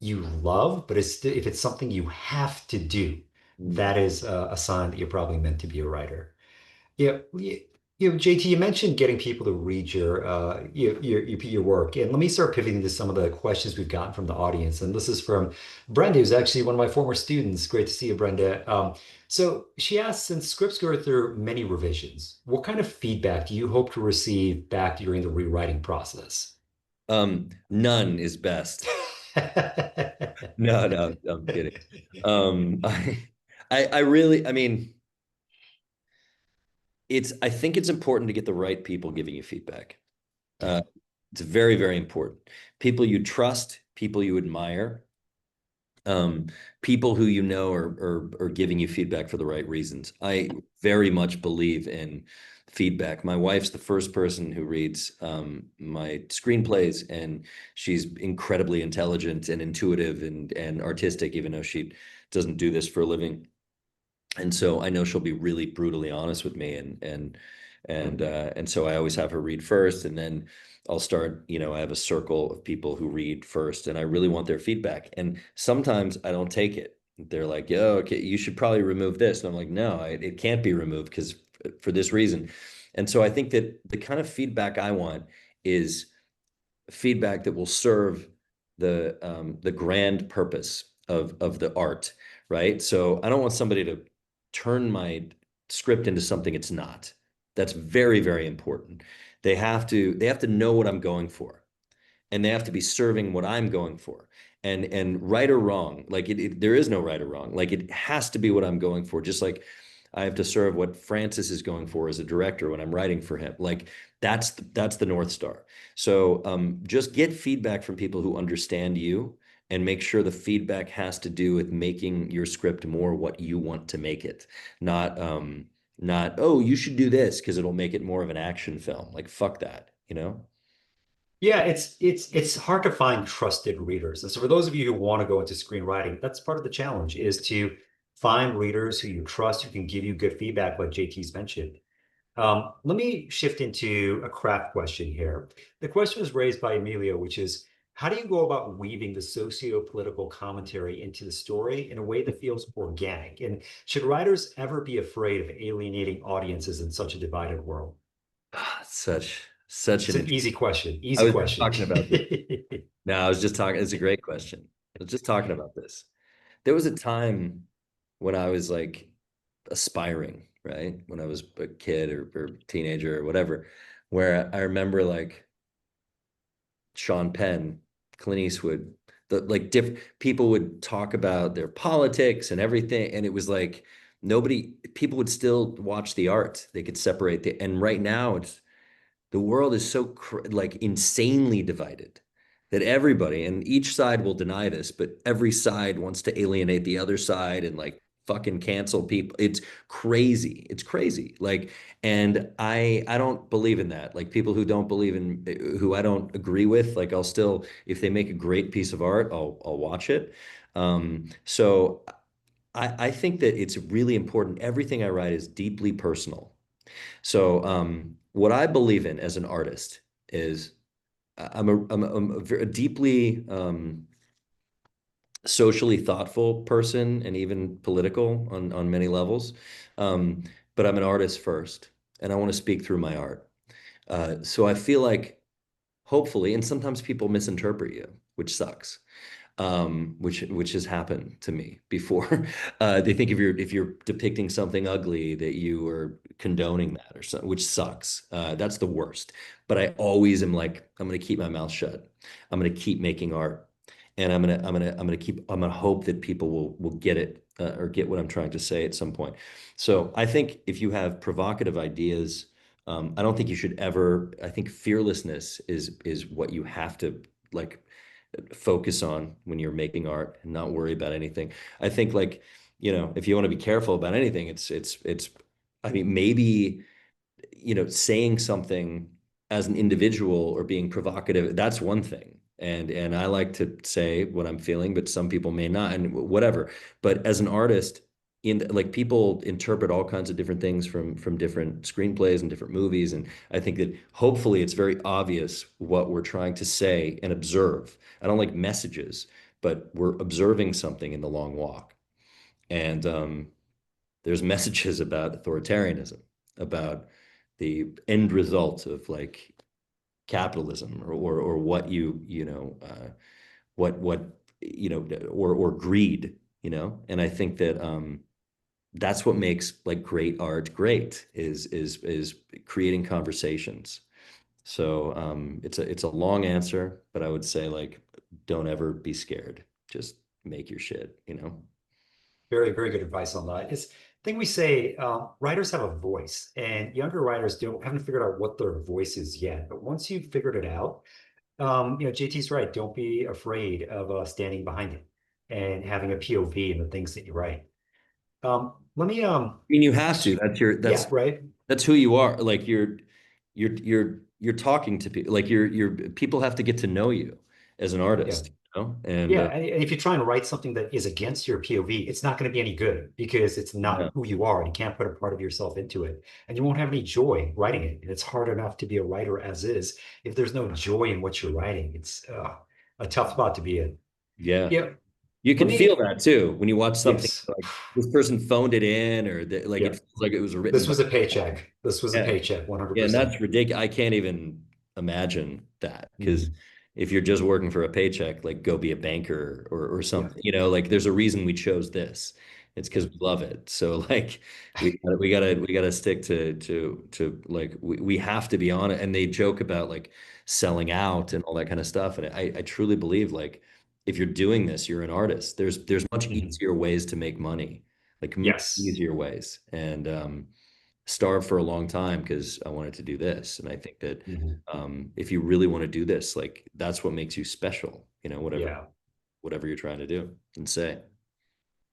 you love, but if it's something you have to do, Mm. that is a sign that you're probably meant to be a writer. Yeah, JT, you mentioned getting people to read your work, and let me start pivoting to some of the questions we've gotten from the audience. And this is from Brenda, who's actually one of my former students. Great to see you, Brenda. So she asked, since scripts go through many revisions, what kind of feedback do you hope to receive back during the rewriting process? None is best. No, no, I'm kidding. Um, I really, I mean, I think it's important to get the right people giving you feedback. Yeah. Uh, it's very, very important. People you trust, people you admire, um, people who you know are giving you feedback for the right reasons. I very much believe in feedback. My wife's the first person who reads my screenplays, and she's incredibly intelligent and intuitive and artistic, even though she doesn't do this for a living. And so I know she'll be really brutally honest with me, and so I always have her read first, and then I'll start. I have a circle of people who read first, and I really want their feedback. And sometimes I don't take it. They're like, "Oh, okay, you should probably remove this," and I'm like, "No, it can't be removed because for this reason." And so I think that the kind of feedback I want is feedback that will serve the grand purpose of the art, right? So I don't want somebody to turn my script into something it's not. That's very, very important. They have to know what I'm going for, and they have to be serving what I'm going for. And right or wrong, like there is no right or wrong. Like it has to be what I'm going for. Just like I have to serve what Francis is going for as a director when I'm writing for him. Like that's the North Star. So just get feedback from people who understand you, and make sure the feedback has to do with making your script more what you want to make it, not oh you should do this because it'll make it more of an action film. Like fuck that, you know? Yeah, it's hard to find trusted readers. And so for those of you who want to go into screenwriting, that's part of the challenge is to find readers who you trust, who can give you good feedback, like JT's mentioned. Let me shift into a craft question here. The question was raised by Emilio, which is, how do you go about weaving the socio-political commentary into the story in a way that feels organic? And should writers ever be afraid of alienating audiences in such a divided world? Such It's an an interesting. easy question. I Easy was just question. talking about this. No, I was just talking. It's a great question. I was just talking about this. There was a time when I was like aspiring, right? When I was a kid or teenager or whatever, where I remember like Sean Penn, Clint Eastwood, the like different people would talk about their politics and everything, and it was like nobody, people would still watch the art. They could separate and right now it's the world is so like insanely divided that everybody, and each side will deny this, but every side wants to alienate the other side and like fucking cancel people. It's crazy. It's crazy. Like, and I don't believe in that. Like people who don't believe in who I don't agree with, like I'll still, if they make a great piece of art, I'll watch it. So I think that it's really important. Everything I write is deeply personal. So, what I believe in as an artist is I'm a deeply socially thoughtful person and even political on many levels. Um, but I'm an artist first, and I want to speak through my art. So I feel like hopefully, and sometimes people misinterpret you, which sucks, which has happened to me before. They think if you're depicting something ugly that you are condoning that or something, which sucks. That's the worst. But I always am like, I'm gonna keep my mouth shut. I'm gonna keep making art, and I'm gonna hope that people will get it or get what I'm trying to say at some point. So I think if you have provocative ideas. I don't think you should ever. I think fearlessness is what you have to like focus on when you're making art and not worry about anything. I think like, if you want to be careful about anything, it's I mean, maybe, saying something as an individual or being provocative, that's one thing. And I like to say what I'm feeling, but some people may not, and whatever. But as an artist, in like people interpret all kinds of different things from different screenplays and different movies, and I think that hopefully it's very obvious what we're trying to say and observe. I don't like messages, but we're observing something in the long walk. And there's messages about authoritarianism, about the end result of like capitalism or what what or greed, and I think that that's what makes like great art great is creating conversations. So it's a long answer, but I would say like don't ever be scared. Just make your shit. Very, very good advice on that. It's, I think we say writers have a voice, and younger writers haven't figured out what their voice is yet. But once you've figured it out, JT's right. Don't be afraid of standing behind it and having a POV in the things that you write. Let me I mean, you have to. yeah, right. That's who you are. Like you're talking to people. Like people have to get to know you as an Yeah. artist. And Yeah, and if you try and write something that is against your POV, it's not going to be any good because it's yeah, not who you are and you can't put a part of yourself into it. And you won't have any joy writing it. And it's hard enough to be a writer as is. If there's no joy in what you're writing, it's a tough spot to be in. yeah. Yeah, You let can feel me, that too when you watch something yes. like this person phoned it in, or like it Yeah, feels like it was written this by. was a paycheck. This was a Yeah, paycheck, yeah, and 100%. that's ridiculous. I can't even imagine that because Mhm. if you're just working for a paycheck, like go be a banker or Yeah. something. Like there's a reason we chose this, It's because we love it. So like we gotta stick to like we have to be on it. And they joke about like selling out and all that kind of stuff. And I truly believe like if you're doing this, you're an artist. There's much Mhm. easier ways to make money, like much Yes. easier ways. And starved for a long time because I wanted to do this. And I think that Mhm. if you really want to do this, like that's what makes you special, Yeah. whatever you're trying to do and say.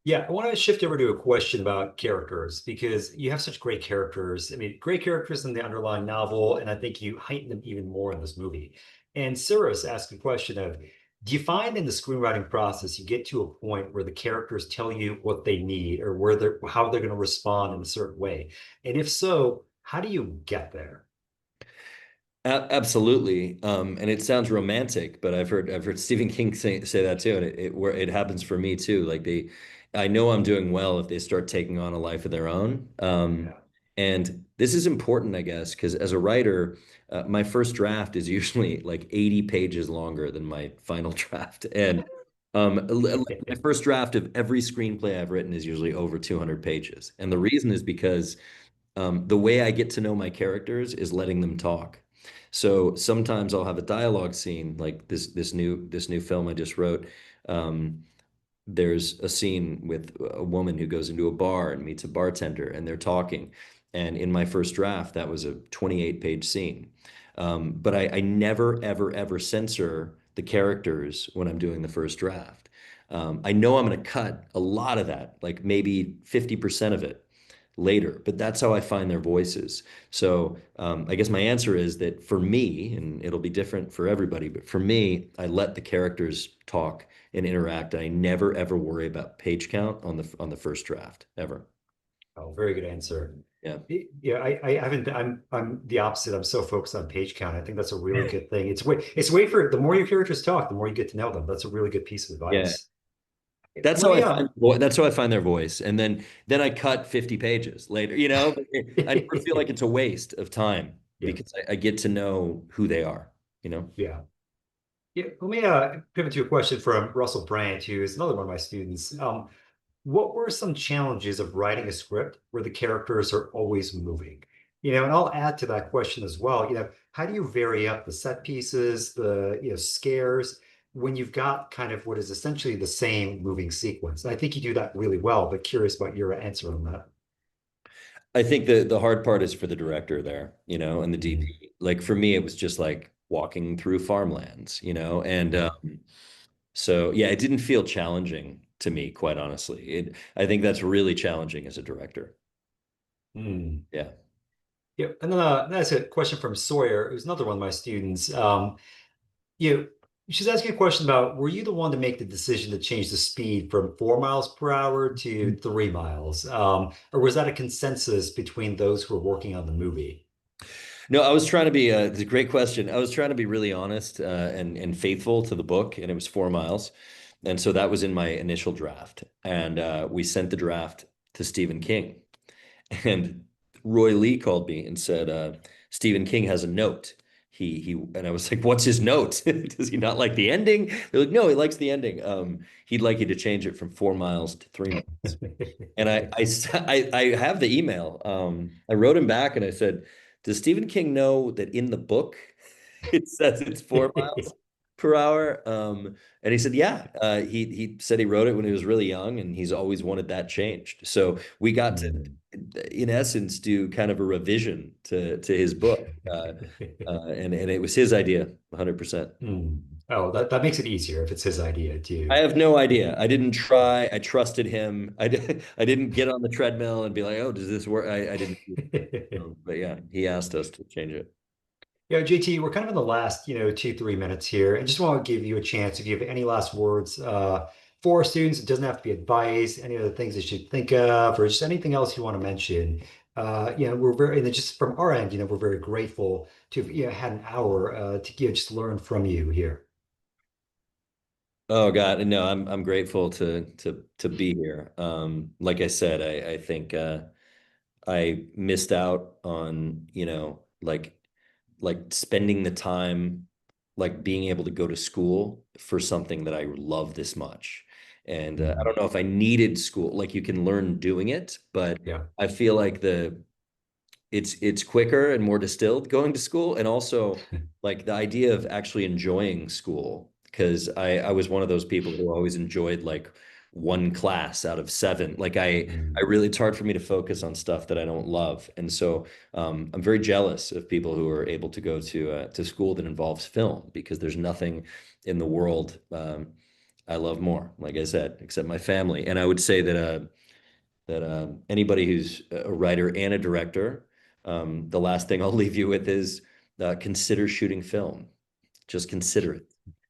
Yeah, I want to shift over to a question about characters because you have such great characters. I mean, great characters in the underlying novel, and I think you heighten them even more in this movie. And Cyrus asked a question of, do you find in the screenwriting process you get to a point where the characters tell you what they need or where they're how they're going to respond in a certain way? And if so, how do you get there? Absolutely. And it sounds romantic, but I've heard Stephen King say that too. And where it happens for me too. Like I know I'm doing well if they start taking on a life of their own. Yeah. And this is important, I guess, because as a writer, my first draft is usually like 80 pages longer than my final draft. And my first draft of every screenplay I've written is usually over 200 pages. And the reason is because the way I get to know my characters is letting them talk. So sometimes I'll have a dialogue scene like this new film I just wrote. Um, there's a scene with a woman who goes into a bar and meets a bartender and they're talking. And in my first draft, that was a 28-page scene. But I never, ever, ever censor the characters when I'm doing the first draft. I know I'm going to cut a lot of that, like maybe 50% of it later, but that's how I find their voices. So I guess my answer is that for me, and it'll be different for everybody, but for me, I let the characters talk and interact. And I never ever worry about page count on the first draft ever. Oh, very good answer. Yeah. Yeah, I haven't. I'm the opposite. I'm so focused on page count. I think that's a really good thing. It's way for the more your characters talk, the more you get to know them. That's a really good piece of Yeah. advice. Let me That's how I find their voice. And then I cut 50 pages later, but I never feel like it's a waste of time yeah, because I get to know who they are, you know? yeah. Yeah, let me pivot to a question from Russell Bryant, who is another one of my students. What were some challenges of writing a script where the characters are always moving? And I'll add to that question as well. How do you vary up the set pieces, the scares when you've got kind of what is essentially the same moving sequence? And I think you do that really well, but curious about your answer on that. I think the hard part is for the director there, and the Mhm. DP. Like for me, it was just like walking through farmlands, and Yeah. so yeah, it didn't feel challenging to me, quite honestly. I think that's really challenging as a director. Mm. Yeah. Yeah. And then that's a question from Sawyer, who's another one of my students. You know, she's asking a question about, were you the one to make the decision to change the speed from 4 miles per hour to 3 miles? Or was that a consensus between those who were working on the movie? No, I was trying to be, it's a great question. I was trying to be really honest and faithful to the book, and it was 4 miles. And so that was in my initial draft. And we sent the draft to Stephen King. And Roy Lee called me and said, Stephen King has a note. And I was like, what's his note? Does he not like the ending? They're like, no, he likes the ending. He'd like you to change it from 4 miles to 3 miles. And I have the email. I wrote him back and I said, does Stephen King know that in the book it says it's 4 miles per hour? And he said, yeah. He said he wrote it when he was really young and he's always wanted that changed. So we got to, Hmm. in essence, do kind of a revision to his book. And it was his idea, 100%. Hmm. Oh, that makes it easier if it's his idea I too. have no idea. I didn't try. I trusted him. I didn't get on the treadmill and be like, "Oh, does this work?" I didn't. But yeah, he asked us to change it. Yeah, JT, we're kind of in the last, 2, 3 minutes here. I just want to give you a chance if you have any last words for students. It doesn't have to be advice, any other things they should think of, or just anything else you want to mention. We're very, and then just from our end, we're very grateful to have, had an hour to just learn from you here. Oh God, no, I'm grateful to be here. Like I said, I think I missed out on, like spending the time, like being able to go to school for something that I love this much. And I Mm. don't know if I needed school. Like you can learn doing it, but Yeah. I feel like it's quicker and more distilled going to school, and also like the idea of actually enjoying school, because I was one of those people who always enjoyed like one class out of seven. Like I Mm. really, it's hard for me to focus on stuff that I don't love, and so I'm very jealous of people who are able to go to school that involves film, because there's nothing in the world I love more, like I said, except my family. And I would say that anybody who's a writer and a director, the last thing I'll leave you with is consider shooting film. Just consider it.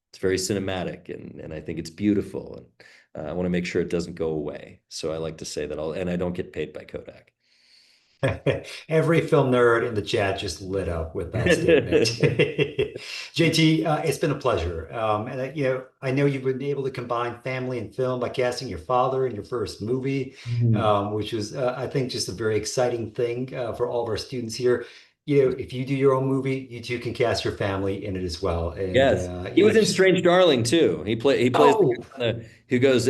It's very cinematic, and I think it's beautiful. And I want to make sure it doesn't go away. So I like to say that and I don't get paid by Kodak. Every film nerd in the chat just lit up with that statement. JT, it's been a pleasure. And I know you've been able to combine family and film by casting your father in your first movie, Mhm. which was, I think, just a very exciting thing for all of our students here. If you do your own movie, you too can cast your family in it as well. And Yes. He was in just Strange Darling too. He plays the oh. guy who goes,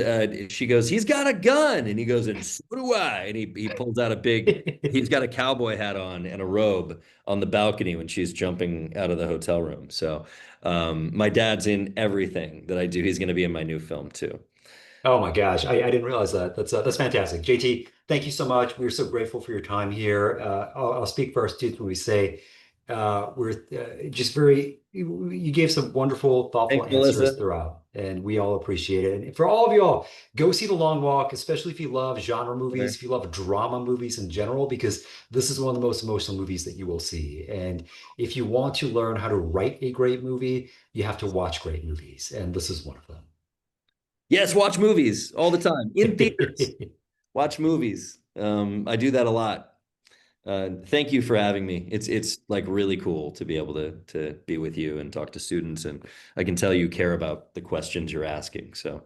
she goes, he's got a gun. And he goes, and so do I. And he pulls out he's got a cowboy hat on and a robe on the balcony when she's jumping out of the hotel room. So my dad's in everything that I do. He's going to be in my new film too. Oh my gosh, I didn't realize that. That's fantastic. JT, thank you so much. We're so grateful for your time here. I'll speak for our students when we say we're just you gave some wonderful, thoughtful Thanks, Melissa. answers throughout, and we all appreciate it. And for all of y'all, go see The Long Walk, especially if you love genre movies, if you love drama movies in general, because this is one of the most emotional movies that you will see. And if you want to learn how to write a great movie, you have to watch great movies, and this is one of them. Yes, watch movies all the time in theaters. Watch movies. I do that a lot. Thank you for having me. It's like really cool to be able to be with you and talk to students, and I can tell you care about the questions you're asking. So,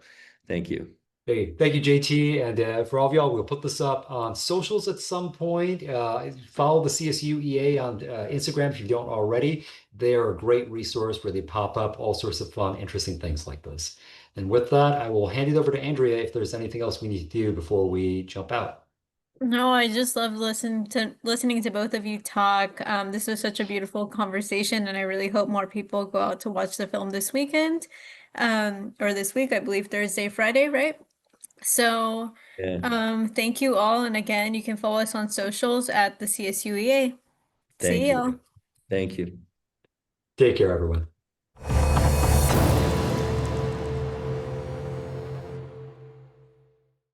thank you. Hey, thank you, JT. And for all of y'all, we'll put this up on socials at some point. Follow the CSU EA on Instagram if you don't already. They are a great resource where they pop up all sorts of fun, interesting things like this. And with that, I will hand it over to Andrea if there's anything else we need to do before we jump out. No, I just love listening to both of you talk. This was such a beautiful conversation, and I really hope more people go out to watch the film this weekend, or this week, I believe Thursday, Friday, right? So, Yeah, thank you all, and again, you can follow us on socials at the CSUEA. See thank you. y'all. Thank you. Take care, everyone.